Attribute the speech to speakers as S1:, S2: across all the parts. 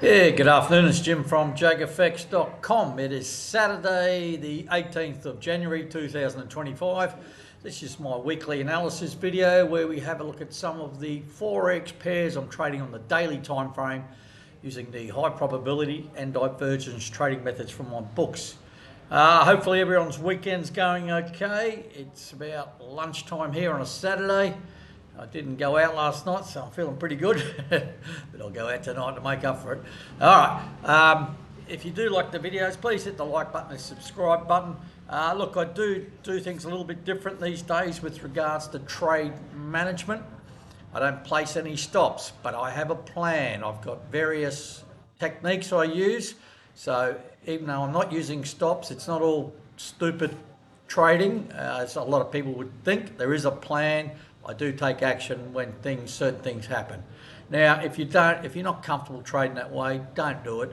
S1: Yeah, good afternoon. It's Jim from JAGfx.com. It is Saturday, the 18th of January 2025. This is my weekly analysis video where we have a look at some of the Forex pairs I'm trading on the daily time frame using the high probability and divergence trading methods from my books. Hopefully everyone's weekend's going okay. It's about lunchtime here on a Saturday. I didn't go out last night, so I'm feeling pretty good. But I'll go out tonight to make up for it. All right. If you do like the videos, please hit the like button and subscribe button. Look, I do things a little bit different these days with regards to trade management. I don't place any stops, but I have a plan. I've got various techniques I use. So even though I'm not using stops, it's not all stupid trading, as a lot of people would think. There is a plan. I do take action when certain things happen. Now, if you're not comfortable trading that way, don't do it.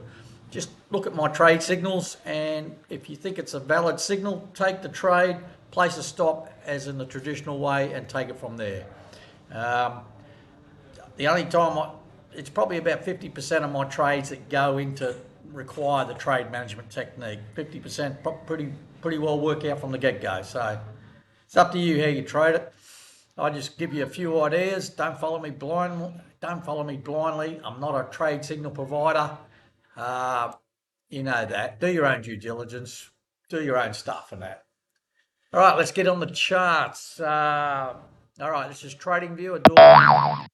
S1: Just look at my trade signals, and if you think it's a valid signal, take the trade, place a stop as in the traditional way, and take it from there. The only time it's probably about 50% of my trades that go into require the trade management technique. 50% pretty well work out from the get-go. So it's up to you how you trade it. I just give you a few ideas. Don't follow me blindly. I'm not a trade signal provider. You know that. Do your own due diligence. Do your own stuff and that. All right, let's get on the charts. All right, this is TradingView.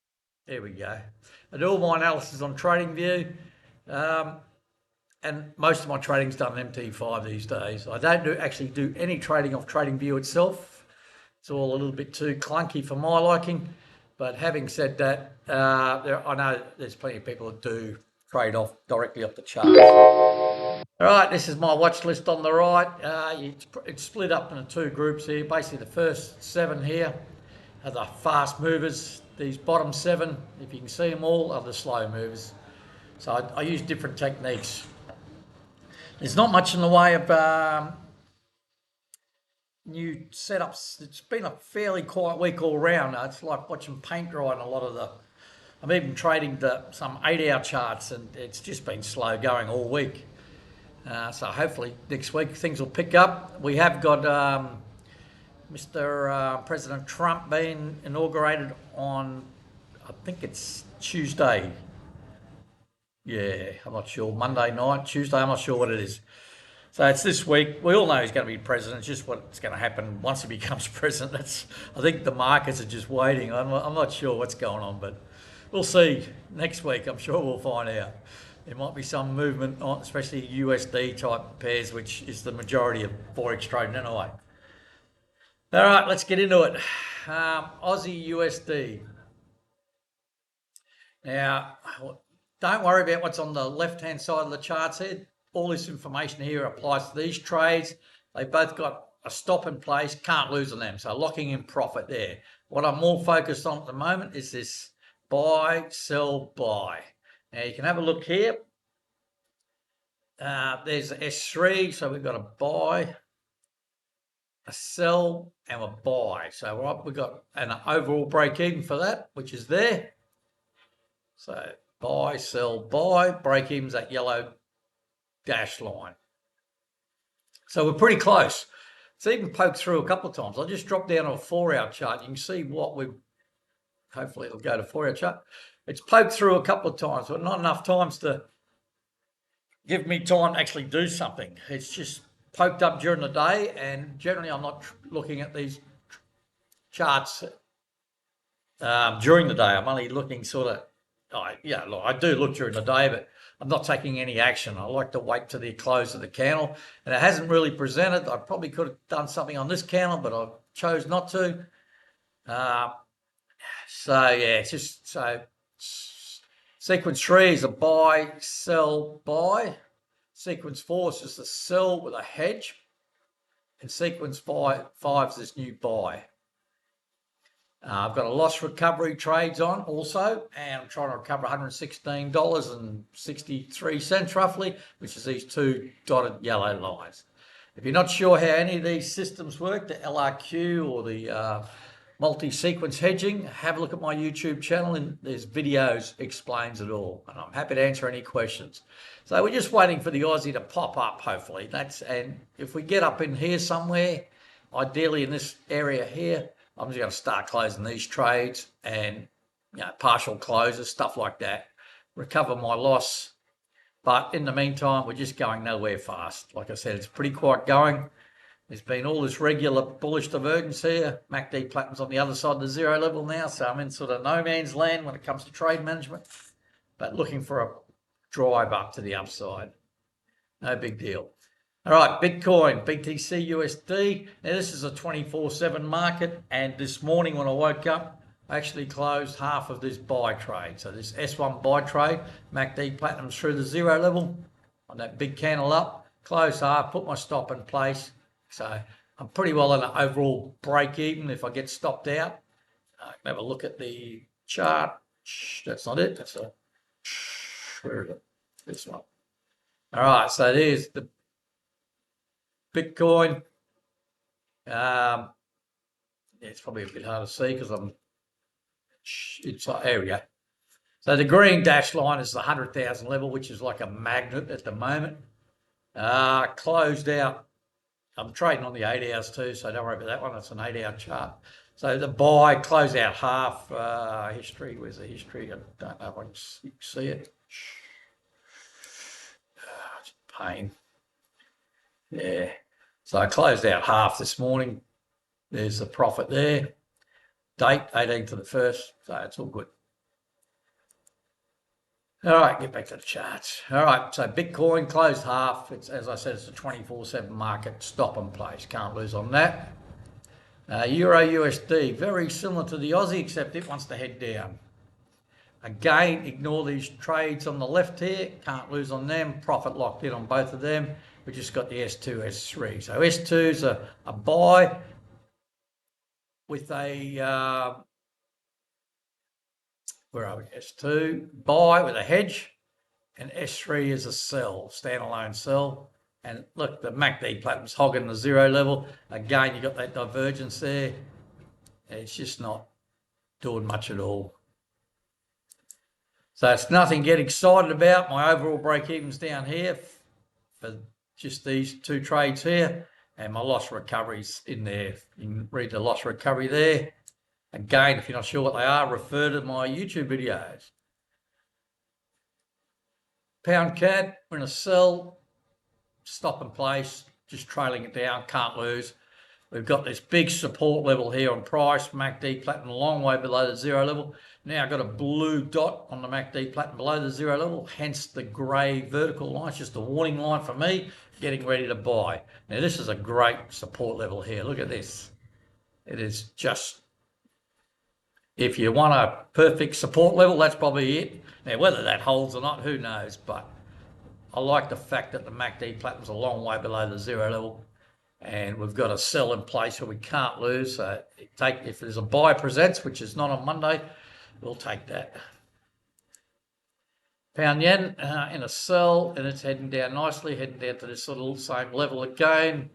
S1: There we go. I do all my analysis on TradingView, and most of my trading's done MT4 these days. I don't actually do any trading off TradingView itself. It's all a little bit too clunky for my liking. But having said that, I know there's plenty of people that do trade off directly off the charts. All right, this is my watch list on the right. It's split up into two groups here. Basically, the first 7 here are the fast movers. These bottom 7, if you can see them all, are the slow movers. So I use different techniques. There's not much in the way of new setups. It's been a fairly quiet week all round. It's like watching paint dry on a lot of the... I'm even trading some 8-hour charts, and it's just been slow going all week. So hopefully next week things will pick up. We have got Mr. President Trump being inaugurated on, I think it's Tuesday. Yeah, I'm not sure. Monday night, Tuesday, I'm not sure what it is. So it's this week. We all know he's going to be president. It's just what's going to happen once he becomes president. I think the markets are just waiting. I'm not sure what's going on, but we'll see next week. I'm sure we'll find out. There might be some movement on, especially USD type pairs, which is the majority of Forex trading anyway. All right, let's get into it. Aussie USD. Now, don't worry about what's on the left-hand side of the charts here. All this information here applies to these trades. They've both got a stop in place, can't lose on them. So locking in profit there. What I'm more focused on at the moment is this buy, sell, buy. Now you can have a look here. There's S3, so we've got a buy, a sell, and a buy. So we've got an overall break even for that, which is there. So buy, sell, buy, break even's that yellow dash line. So we're pretty close. It's even poked through a couple of times. I'll just drop down to a 4-hour chart. You can see what we've, hopefully it'll go to 4-hour chart. It's poked through a couple of times, but not enough times to give me time to actually do something. It's just poked up during the day, and generally I'm not looking at these charts during the day. I'm only looking sort of, look, I do look during the day, but I'm not taking any action. I like to wait to the close of the candle, and it hasn't really presented. I probably could have done something on this candle, but I chose not to. It's just so sequence 3 is a buy, sell, buy. Sequence 4 is just a sell with a hedge, and sequence 5 is this new buy. I've got a loss recovery trades on also, and I'm trying to recover $116.63 roughly, which is these 2 dotted yellow lines. If you're not sure how any of these systems work, the LRQ or the multi-sequence hedging, have a look at my YouTube channel, and there's videos explains it all, and I'm happy to answer any questions. So we're just waiting for the Aussie to pop up, hopefully. And if we get up in here somewhere, ideally in this area here, I'm just going to start closing these trades and partial closes, stuff like that, recover my loss. But in the meantime, we're just going nowhere fast. Like I said, it's pretty quiet going. There's been all this regular bullish divergence here. MACD Platinum's on the other side of the zero level now, so I'm in sort of no man's land when it comes to trade management, but looking for a drive up to the upside. No big deal. All right, Bitcoin, BTC USD. Now this is a 24/7 market, and this morning when I woke up, I actually closed half of this buy trade. So this S1 buy trade, MACD Platinum's through the zero level on that big candle up, closed half, put my stop in place. So I'm pretty well in an overall break even if I get stopped out. Have a look at the chart. That's not it. That's a, where is it? This one. All right, so there's the Bitcoin. It's probably a bit hard to see because it's like, there we go. So the green dashed line is the 100,000 level, which is like a magnet at the moment. Closed out. I'm trading on the 8 hours too, so don't worry about that one. That's an 8-hour chart. So the buy, close out half. History, where's the history? I don't know if I can see it. It's a pain. Yeah. So I closed out half this morning. There's the profit there. Date, 18th of the 1st. So it's all good. All right, get back to the charts. All right, so Bitcoin closed half. It's, as I said, it's a 24/7 market. Stop and place. Can't lose on that. Euro USD, very similar to the Aussie, except it wants to head down. Again, ignore these trades on the left here. Can't lose on them. Profit locked in on both of them. We just got the S2, S3. So S2 is a buy with a... where are we? S2, buy with a hedge, and S3 is a sell, standalone sell. And look, the MACD Platinum's hogging the zero level. Again, you got that divergence there. It's just not doing much at all. So it's nothing to get excited about. My overall break-even's down here for just these two trades here, and my loss recovery's in there. You can read the loss recovery there. Again, if you're not sure what they are, refer to my YouTube videos. Pound CAD, we're in a sell, stop in place, just trailing it down, can't lose. We've got this big support level here on price, MACD Platinum a long way below the zero level. Now I've got a blue dot on the MACD Platinum below the zero level, hence the grey vertical line. It's just a warning line for me, getting ready to buy. Now this is a great support level here. Look at this. It is just... if you want a perfect support level, that's probably it. Now, whether that holds or not, who knows? But I like the fact that the MACD Platinum's a long way below the zero level, and we've got a sell in place so we can't lose. So if there's a buy presents, which is not on Monday, we'll take that. Pound yen in a sell, and it's heading down nicely, heading down to this little same level again.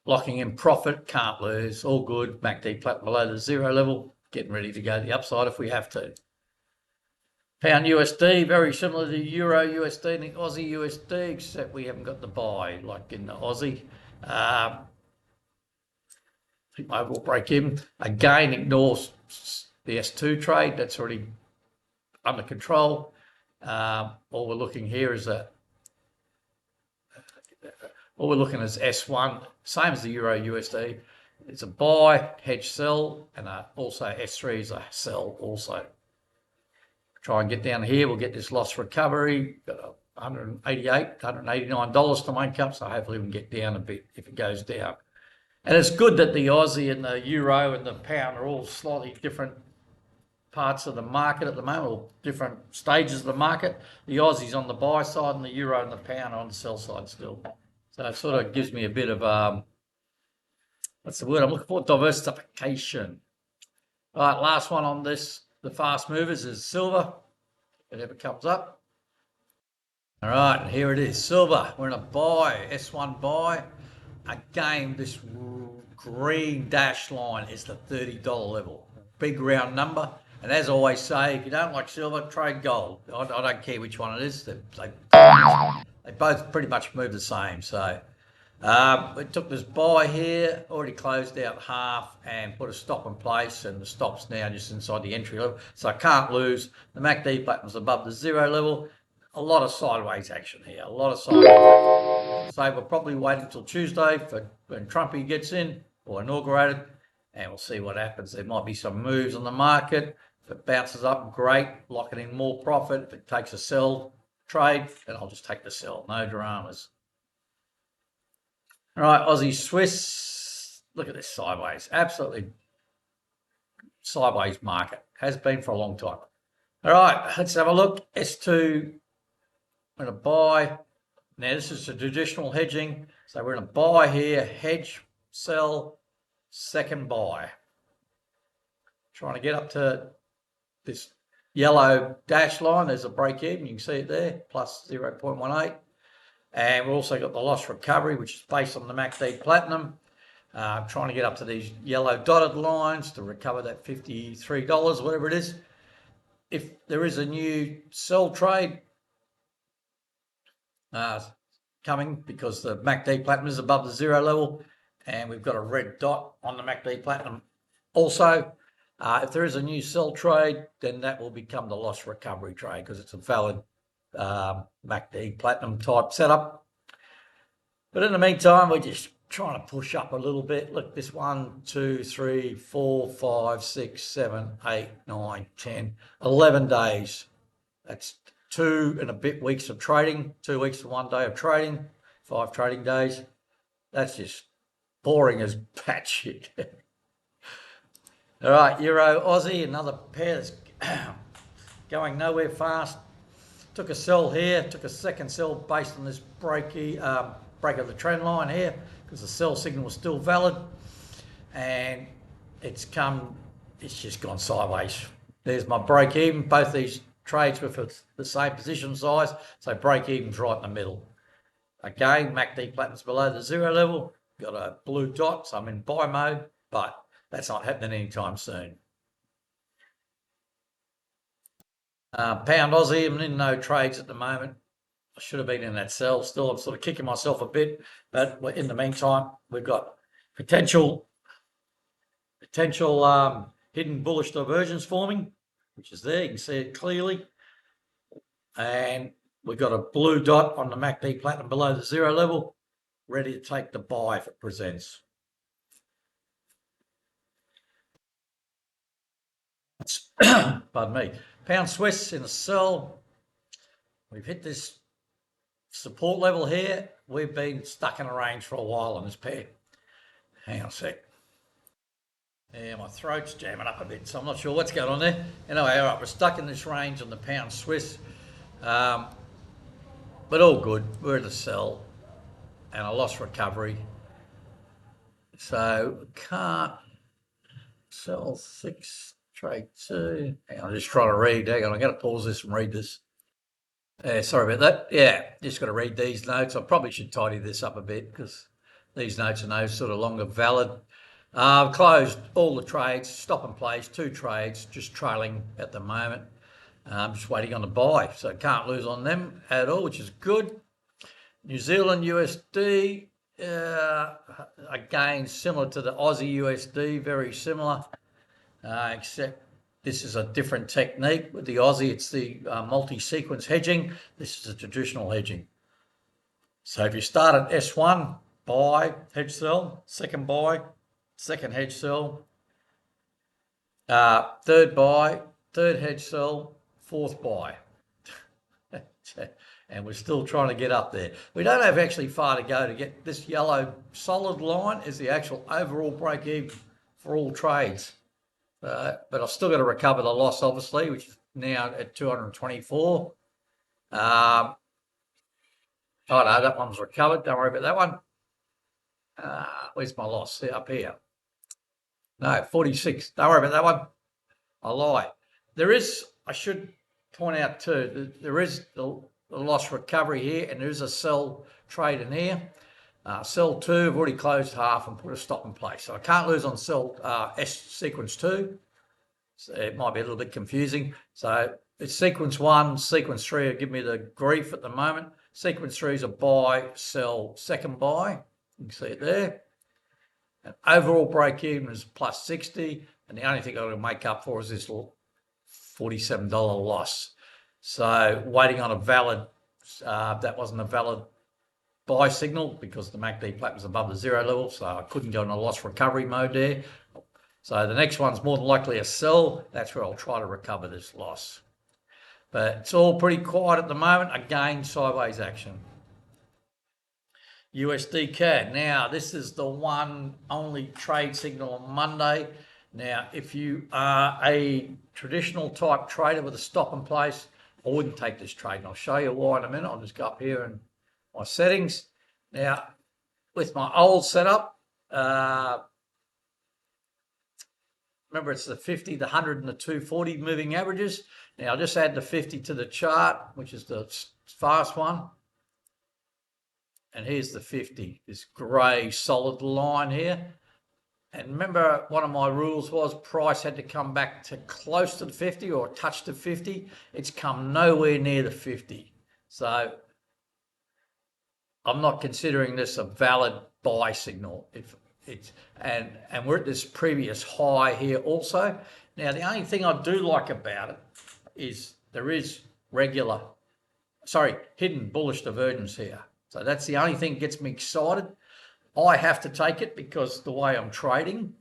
S1: Locking in profit, can't lose, all good. MACD Platinum below the zero level, getting ready to go to the upside if we have to. Pound USD, very similar to Euro USD and the Aussie USD, except we haven't got the buy like in the Aussie. I think my overall break even. Again, ignores the S2 trade, that's already under control. All we're looking here is all we're looking is S1, same as the Euro USD. It's a buy, hedge, sell, and also S3 is a sell also. Try and get down here, we'll get this loss recovery. Got $188, $189 to make up, so hopefully we can get down a bit if it goes down. And it's good that the Aussie and the Euro and the pound are all slightly different parts of the market at the moment, or different stages of the market. The Aussie's on the buy side and the Euro and the pound are on the sell side still. So it sort of gives me a bit of, what's the word I'm looking for? Diversification. All right, last one on this, the fast movers is silver, if it ever comes up. All right, and here it is, silver. We're in a buy, S1 buy. again, this green dash line is the $30 level. Big round number. And as I always say, if you don't like silver, trade gold. I don't care which one it is. They both pretty much move the same. So we took this buy here, already closed out half and put a stop in place, and the stop's now just inside the entry level. So I can't lose. The MACD button's above the 0 level. A lot of sideways action here, a lot of sideways action. So we'll probably wait until Tuesday for when Trumpy gets in or inaugurated, and we'll see what happens. There might be some moves on the market. If it bounces up, great, locking in more profit. If it takes a sell trade, then I'll just take the sell, no dramas. All right, Aussie Swiss, look at this sideways, absolutely sideways market, has been for a long time. All right, let's have a look. S2, we're going to buy. Now this is a traditional hedging, so we're going to buy here, hedge, sell, second buy. Trying to get up to this yellow dash line. There's a break even, you can see it there, plus 0.18. And we've also got the loss recovery, which is based on the MACD Platinum. Trying to get up to these yellow dotted lines to recover that $53, whatever it is. If there is a new sell trade coming, because the MACD Platinum is above the 0 level, and we've got a red dot on the MACD Platinum also. If there is a new sell trade, then that will become the loss recovery trade, because it's a valid MACD Platinum type setup. But in the meantime, we're just trying to push up a little bit. Look, this 1, 2, 3, 4, 5, 6, 7, 8, 9, 10, 11 days. That's 2 and a bit weeks of trading, 2 weeks to 1 day of trading, 5 trading days. That's just boring as batshit. All right, Euro Aussie, another pair that's going nowhere fast. Took a sell here, took a second sell based on this break of the trend line here, because the sell signal was still valid, and it's just gone sideways. There's my break even. Both these trades were for the same position size, so break even's right in the middle. Again, MACD Platinum's below the 0 level, got a blue dot, so I'm in buy mode, but that's not happening anytime soon. Pound Aussie, I'm in no trades at the moment. I should have been in that sell. Still, I'm sort of kicking myself a bit, but in the meantime, we've got potential hidden bullish divergence forming, which is there. You can see it clearly, and we've got a blue dot on the MACD Platinum below the 0 level, ready to take the buy if it presents. Pardon me. Pound Swiss in a sell. We've hit this support level here. We've been stuck in a range for a while on this pair. Hang on a sec. Yeah, my throat's jamming up a bit, so I'm not sure what's going on there. Anyway, all right, we're stuck in this range on the Pound Swiss. But all good. We're at a sell and a loss recovery. So can't sell 6, trade 2. Hang on, I'm just trying to read. Hang on, I'm going to pause this and read this. Sorry about that. Yeah, just got to read these notes. I probably should tidy this up a bit, because these notes are no sort of longer valid. I've closed all the trades, stop in place, 2 trades, just trailing at the moment. I'm just waiting on the buy, so can't lose on them at all, which is good. New Zealand USD, again, similar to the Aussie USD, very similar, except this is a different technique. With the Aussie, it's the multi-sequence hedging. This is a traditional hedging. So if you start at S1, buy, hedge sell, second buy, second hedge sell, third buy, third hedge sell, fourth buy. And we're still trying to get up there. We don't have actually far to go to get this yellow solid line is the actual overall break even for all trades. But I've still got to recover the loss, obviously, which is now at 224. Oh no, that one's recovered. Don't worry about that one. Where's my loss? Up here. No, 46. Don't worry about that one. I lie. There is, I should point out too, there is the loss recovery here, and there is a sell trade in here. Sell 2, I've already closed half and put a stop in place. So I can't lose on sell S sequence 2. So it might be a little bit confusing. So it's sequence 1, sequence 3 will give me the grief at the moment. Sequence 3 is a buy, sell, second buy. You can see it there. And overall break even is plus 60. And the only thing I've got to make up for is this $47 loss. So waiting on a valid, that wasn't a valid buy signal because the MACD flat was above the 0 level, so I couldn't go in a loss recovery mode there. So the next one's more than likely a sell. That's where I'll try to recover this loss. But it's all pretty quiet at the moment. Again, sideways action. USD CAD. Now, this is the one only trade signal on Monday. Now, if you are a traditional type trader with a stop in place, I wouldn't take this trade. And I'll show you why in a minute. I'll just go up here and my settings. Now, with my old setup, remember it's the 50, the 100 and the 240 moving averages. Now, I'll just add the 50 to the chart, which is the fast one. And here's the 50, this grey solid line here. And remember, one of my rules was price had to come back to close to the 50 or touch the 50. It's come nowhere near the 50. So I'm not considering this a valid buy signal. And we're at this previous high here also. Now, the only thing I do like about it is there is hidden bullish divergence here. So that's the only thing that gets me excited. I have to take it because the way I'm trading.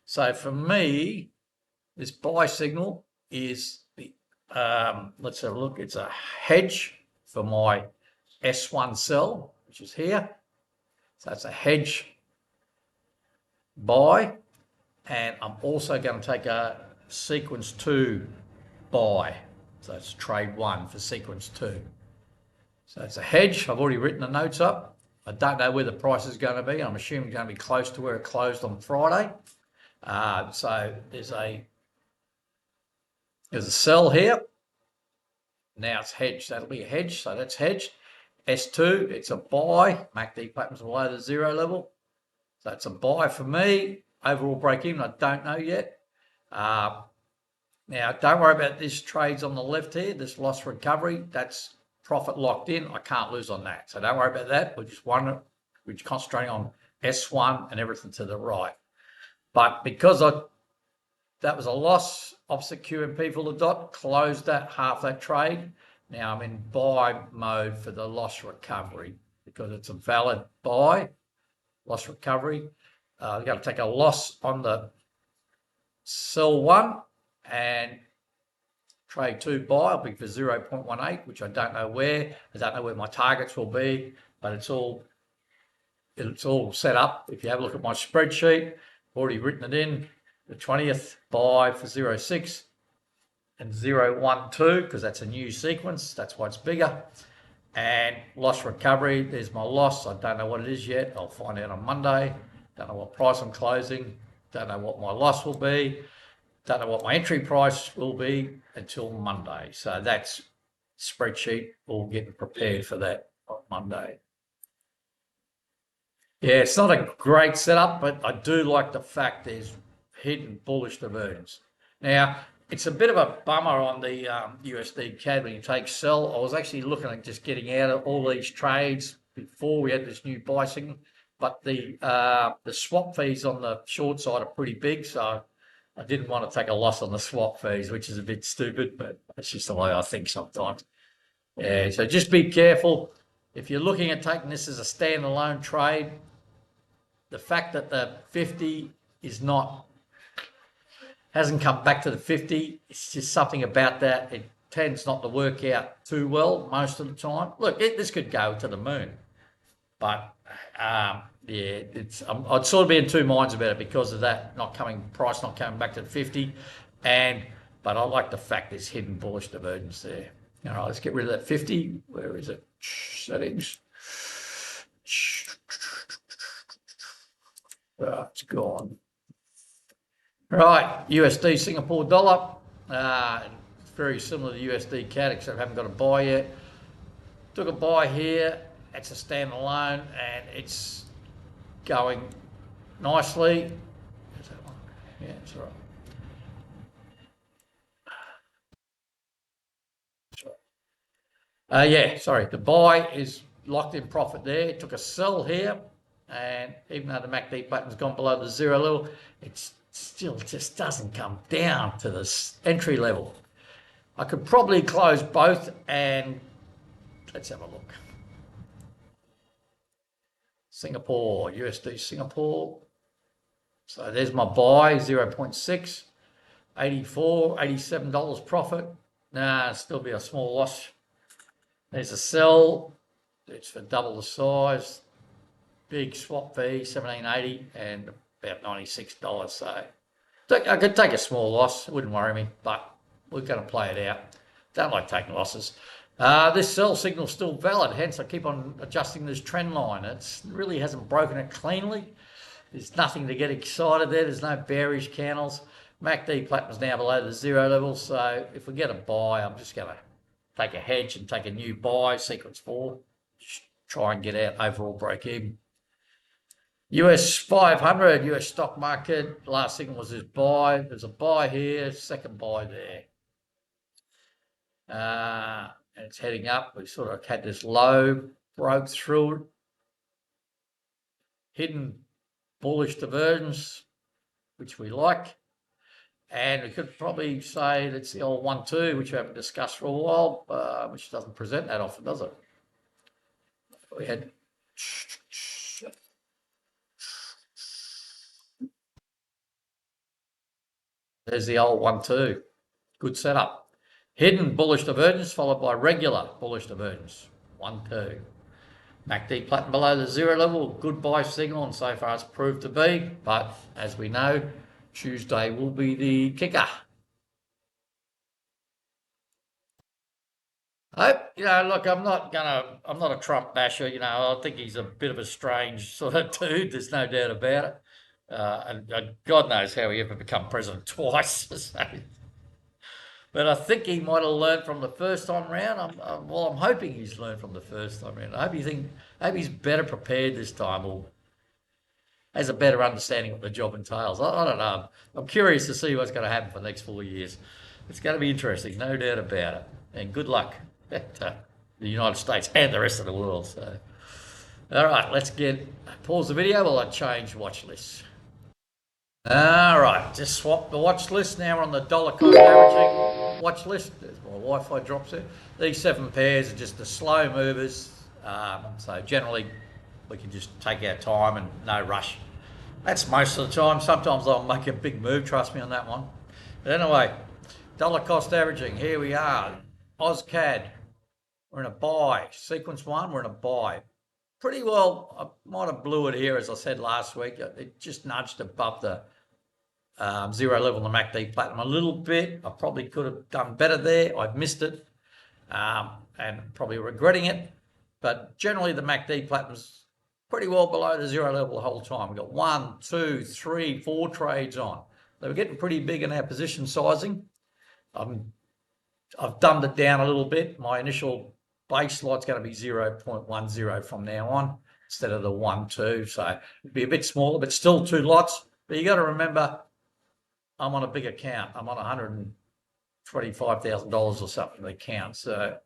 S1: So for me, this buy signal is the, let's have a look. It's a hedge for my S1 sell, which is here. So it's a hedge buy. And I'm also going to take a sequence 2 buy. So it's trade 1 for sequence 2. So it's a hedge. I've already written the notes up. I don't know where the price is going to be. I'm assuming it's going to be close to where it closed on Friday. So there's a sell here. Now it's hedged. That'll be a hedge. So that's hedged. S2, it's a buy. MACD patterns below the 0 level. So it's a buy for me. Overall break even, I don't know yet. Now, don't worry about this trades on the left here, this loss recovery. That's profit locked in. I can't lose on that. So don't worry about that. We're concentrating on S1 and everything to the right. But because that was a loss, opposite QMP for the dot, closed that half that trade. Now I'm in buy mode for the loss recovery because it's a valid buy, loss recovery. I've got to take a loss on the sell 1 and trade 2 buy will be for 0.18, which I don't know where. I don't know where my targets will be, but it's all set up. If you have a look at my spreadsheet, I've already written it in. The 20th buy for 0.6 and 0.12 because that's a new sequence. That's why it's bigger. And loss recovery, there's my loss. I don't know what it is yet. I'll find out on Monday. Don't know what price I'm closing. Don't know what my loss will be. Don't know what my entry price will be until Monday. So that's spreadsheet, all getting prepared for that on Monday. Yeah, it's not a great setup, but I do like the fact there's hidden bullish divergence. Now, it's a bit of a bummer on the USD CAD when you take sell. I was actually looking at just getting out of all these trades before we had this new buy signal, but the swap fees on the short side are pretty big, so I didn't want to take a loss on the swap fees, which is a bit stupid, but that's just the way I think sometimes. Yeah, so just be careful. If you're looking at taking this as a standalone trade, the fact that the 50 hasn't come back to the 50, it's just something about that. It tends not to work out too well most of the time. Look, this could go to the moon, but yeah, I'd sort of be in two minds about it because of that price not coming back to the 50, but I like the fact there's hidden bullish divergence there. All right, let's get rid of that 50. Where is it? Settings. It's gone. Right, USD Singapore dollar. It's very similar to USD CAD, except I haven't got a buy yet. Took a buy here. It's a standalone, and it's going nicely. Is that one? Yeah, it's all right. Yeah, sorry, the buy is locked in profit there. It took a sell here, and even though the MACD button's gone below the zero level, it still just doesn't come down to the entry level. I could probably close both, and let's have a look. Singapore, USD Singapore. So there's my buy, 0.6, 84, $87 profit. Nah, still be a small loss. There's a sell. It's for double the size. Big swap fee, $17.80 and about $96. So I could take a small loss. It wouldn't worry me, but we're going to play it out. Don't like taking losses. This sell signal is still valid, hence I keep on adjusting this trend line. It really hasn't broken it cleanly. There's nothing to get excited there. There's no bearish candles. MACD platinum's now below the zero level, so if we get a buy, I'm just going to take a hedge and take a new buy, sequence 4. Just try and get out overall break even. US 500, US stock market, last signal was this buy. There's a buy here, second buy there. And it's heading up. We sort of had this low, broke through it. Hidden bullish divergence, which we like. And we could probably say that's the old 1-2, which we haven't discussed for a while, which doesn't present that often, does it? We had... There's the old 1-2. Good setup. Hidden bullish divergence followed by regular bullish divergence. 1-2. MACD platinum below the zero level. Good buy signal, and so far it's proved to be. But as we know, Tuesday will be the kicker. Look, I'm not a Trump basher. I think he's a bit of a strange sort of dude. There's no doubt about it. And God knows how he ever become president twice. So. But I think he might have learned from the first time round. I'm hoping he's learned from the first time round. I hope he's better prepared this time, or has a better understanding of what the job entails. I don't know. I'm curious to see what's going to happen for the next 4 years. It's going to be interesting, no doubt about it. And good luck to the United States and the rest of the world. So, all right, let's pause the video while I change watch lists. All right, just swap the watch list. Now we're on the dollar cost averaging watch list. There's my Wi-Fi drops there. These 7 pairs are just the slow movers. So generally we can just take our time and no rush. That's most of the time. Sometimes I'll make a big move, trust me on that one. But anyway, dollar cost averaging, here we are. AusCAD, we're in a buy. Sequence 1, we're in a buy. Pretty well, I might have blew it here, as I said last week. It just nudged above the zero level on the MACD platinum a little bit. I probably could have done better there. I've missed it and probably regretting it. But generally the MACD platinum's pretty well below the zero level the whole time. We've got 1, 2, 3, 4 trades on. They were getting pretty big in our position sizing. I've dumbed it down a little bit. My initial base lot's going to be 0.10 from now on instead of the 1-2. So it'd be a bit smaller, but still 2 lots. But you got to remember, I'm on a big account. I'm on $125,000 or something the account. So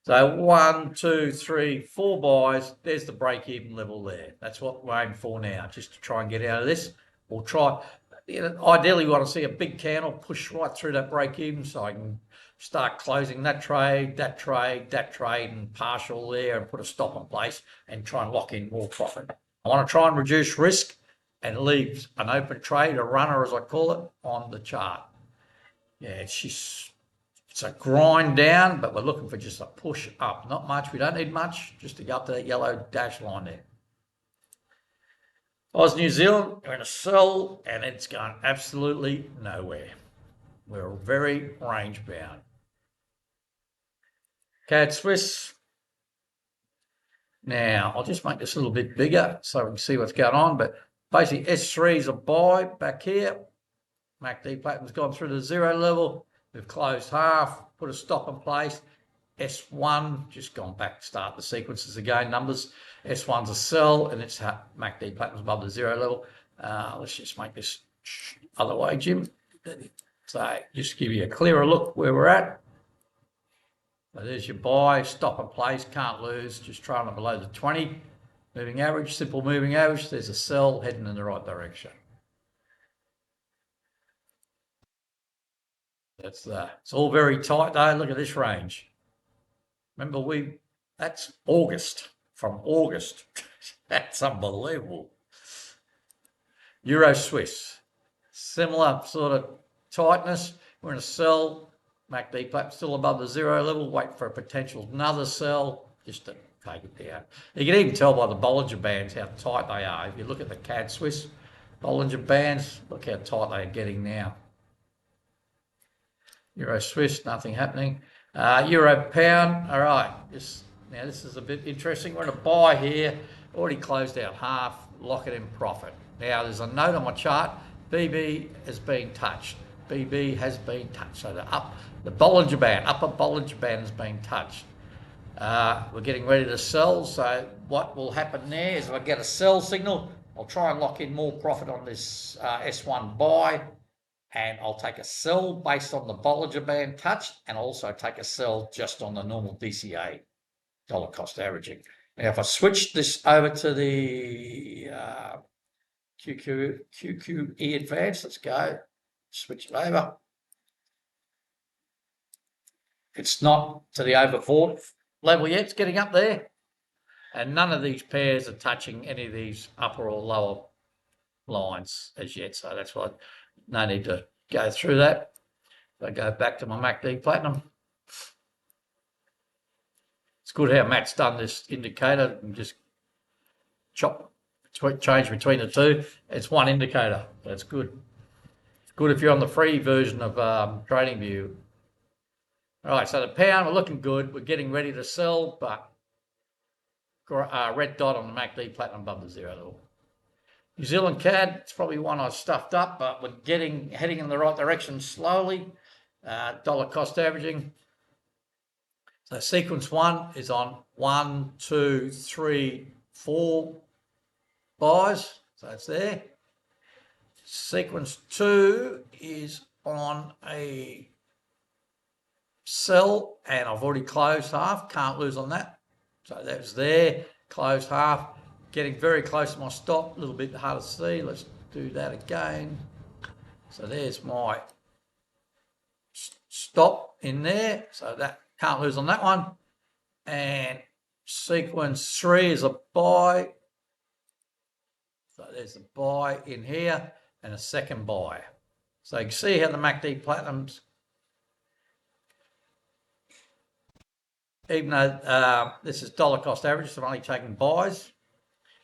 S1: 1, 2, 3, 4 buys. There's the break-even level there. That's what we're aiming for now, just to try and get out of this. We'll try. Ideally, we want to see a big candle push right through that break-even, so I can start closing that trade, and partial there, and put a stop in place and try and lock in more profit. I want to try and reduce risk and leave an open trade, a runner as I call it, on the chart. Yeah, it's a grind down, but we're looking for just a push up. Not much. We don't need much, just to go up to that yellow dash line there. New Zealand, we're in a sell, and it's going absolutely nowhere. We're very range bound. CAD Swiss. Now, I'll just make this a little bit bigger so we can see what's going on, but basically S3 is a buy back here. MACD platinum's gone through the zero level. We've closed half, put a stop in place. S1, just gone back to start the sequences again, numbers. S1's a sell, and it's MACD platinum's above the zero level. Let's just make this other way, Jim. So just give you a clearer look where we're at. So there's your buy, stop and place, can't lose, just trailing below the 20. Moving average, simple moving average. There's a sell heading in the right direction. That's that. It's all very tight though. Look at this range. Remember, that's August, from August. That's unbelievable. Euro Swiss, similar sort of tightness. We're in a sell. MACD platinum still above the zero level. Wait for a potential another sell just to take it down. You can even tell by the Bollinger Bands how tight they are. If you look at the CAD Swiss Bollinger Bands, look how tight they are getting now. Euro Swiss, nothing happening. Euro Pound, all right. Now this is a bit interesting. We're in a buy here, already closed out half, lock it in profit. Now there's a note on my chart, BB has been touched. BB has been touched. So the Bollinger Band, upper Bollinger Band has been touched. We're getting ready to sell. So what will happen there is if I get a sell signal, I'll try and lock in more profit on this S1 buy. And I'll take a sell based on the Bollinger Band touched, and also take a sell just on the normal DCA, dollar cost averaging. Now, if I switch this over to the QQE Advanced, let's go, switch it over. It's not to the overbought level yet, it's getting up there. And none of these pairs are touching any of these upper or lower lines as yet, so that's why no need to go through that. If I go back to my MACD Platinum, it's good how Matt's done this indicator and just change between the two. It's one indicator, that's good. It's good if you're on the free version of TradingView. All right, so the pound, we're looking good. We're getting ready to sell, but red dot on the MACD Platinum above the zero level. New Zealand CAD, it's probably one I stuffed up, but we're heading in the right direction slowly. Dollar cost averaging. So sequence 1 is on 1, 2, 3, 4 buys. So it's there. Sequence 2 is on a sell, and I've already closed half. Can't lose on that. So that's there. Closed half. Getting very close to my stop, a little bit hard to see. Let's do that again. So there's my stop in there. So that can't lose on that one. And sequence 3 is a buy. So there's a buy in here and a second buy. So you can see how the MACD Platinums, even though this is dollar cost average, so I'm only taking buys.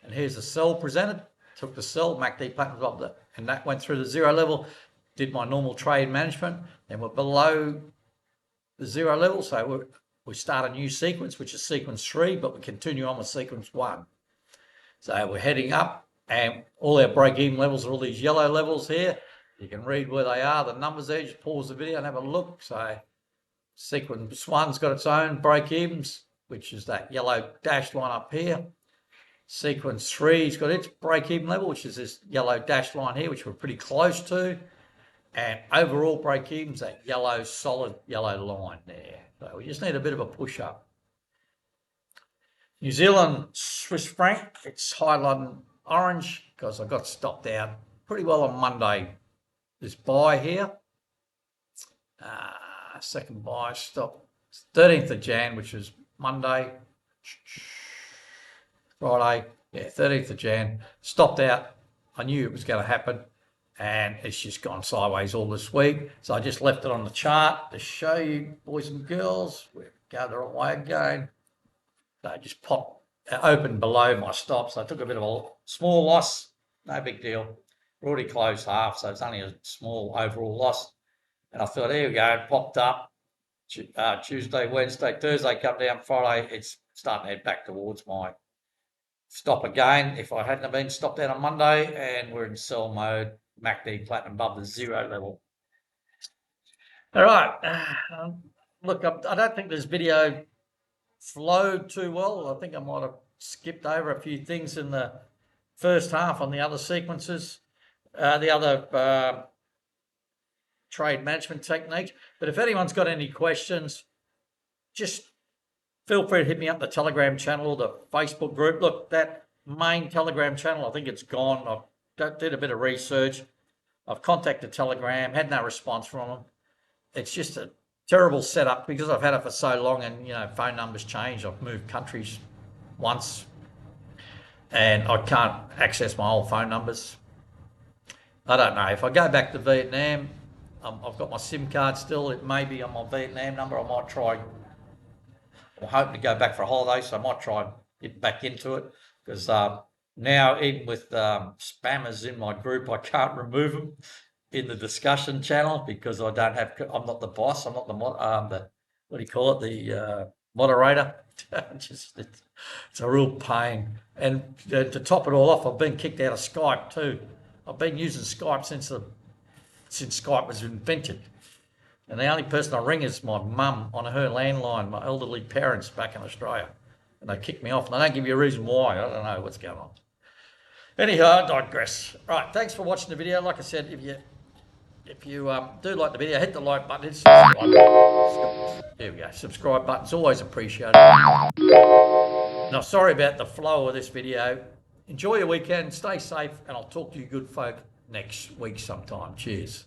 S1: And here's the sell presented. Took the sell, MACD Platinum up there, and that went through the zero level. Did my normal trade management. Then we're below the zero level, so we start a new sequence, which is sequence 3, but we continue on with sequence 1. So we're heading up, and all our break-even levels are all these yellow levels here. You can read where they are, the numbers there. Just pause the video and have a look. So sequence 1's got its own break-evens, which is that yellow dashed one up here. Sequence 3's got its break-even level, which is this yellow dashed line here, which we're pretty close to. And overall break-even's that yellow, solid yellow line there. So we just need a bit of a push-up. New Zealand Swiss franc, it's highlighted orange because I got stopped out pretty well on Monday. This buy here, second buy stop, 13th of Jan, which is Monday. Friday, yeah, 13th of Jan, stopped out. I knew it was going to happen, and it's just gone sideways all this week. So I just left it on the chart to show you, boys and girls. We're going the wrong way again. So I just opened below my stop, so I took a bit of a small loss. No big deal. We're already closed half, so it's only a small overall loss. And I thought, here we go, it popped up. Tuesday, Wednesday, Thursday, come down, Friday, it's starting to head back towards my stop again. If I hadn't been stopped out on Monday, and we're in sell mode, MACD Platinum above the zero level. All right, look, I don't think this video flowed too well. I think I might have skipped over a few things in the first half on the other sequences, the other trade management techniques. But if anyone's got any questions, just feel free to hit me up the Telegram channel or the Facebook group. Look, that main Telegram channel, I think it's gone. I did a bit of research. I've contacted Telegram, had no response from them. It's just a terrible setup because I've had it for so long, and phone numbers change. I've moved countries once and I can't access my old phone numbers. I don't know. If I go back to Vietnam, I've got my SIM card still. It may be on my Vietnam number. I might try. I'm hoping to go back for a holiday, so I might try and get back into it because now, even with spammers in my group, I can't remove them in the discussion channel because I don't have. I'm not the boss. I'm not the what do you call it? The moderator. It's a real pain. And to top it all off, I've been kicked out of Skype too. I've been using Skype since Skype was invented. And the only person I ring is my mum on her landline, my elderly parents back in Australia. And they kick me off. And they don't give you a reason why. I don't know what's going on. Anyhow, I digress. Right, thanks for watching the video. Like I said, if you do like the video, hit the like button. There we go. Subscribe button's always appreciated. Now, sorry about the flow of this video. Enjoy your weekend. Stay safe. And I'll talk to you good folk next week sometime. Cheers.